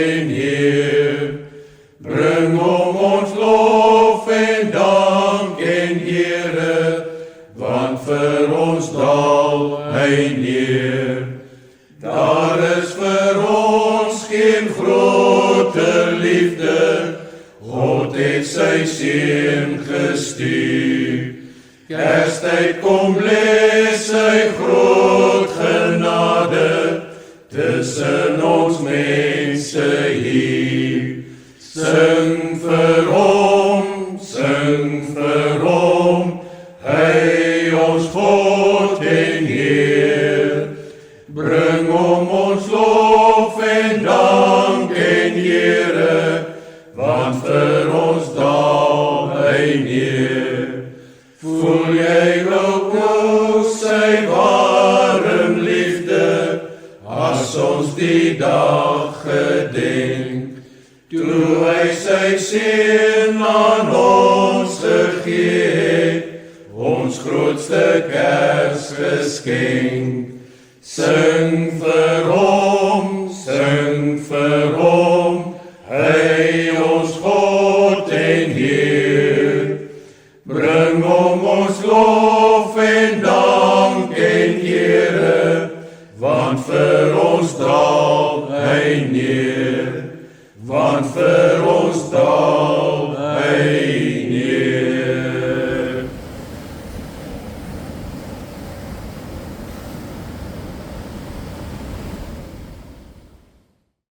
en eer. Bring hom ons lof en dank en ere, want vir ons daal hy neer. Daar is vir ons geen groter liefde, God het sy seun gestuur. Kerstyd kom lê sy groot genade, tussen ons mense hier. Sing vir hom, hy ons God en Heer. Bring hom ons lof en dank en ere, want vir ons daal hy neer. Voel jy ook nou sy warm liefde, as ons die dag gedenk, toe hy sy seun aan ons gegee het, ons grootste Kersgeskenk. Sing vir hom, hy ons God en Heer. Bring hom ons lof en dank en ere, want vir ons daal hy neer. Want vir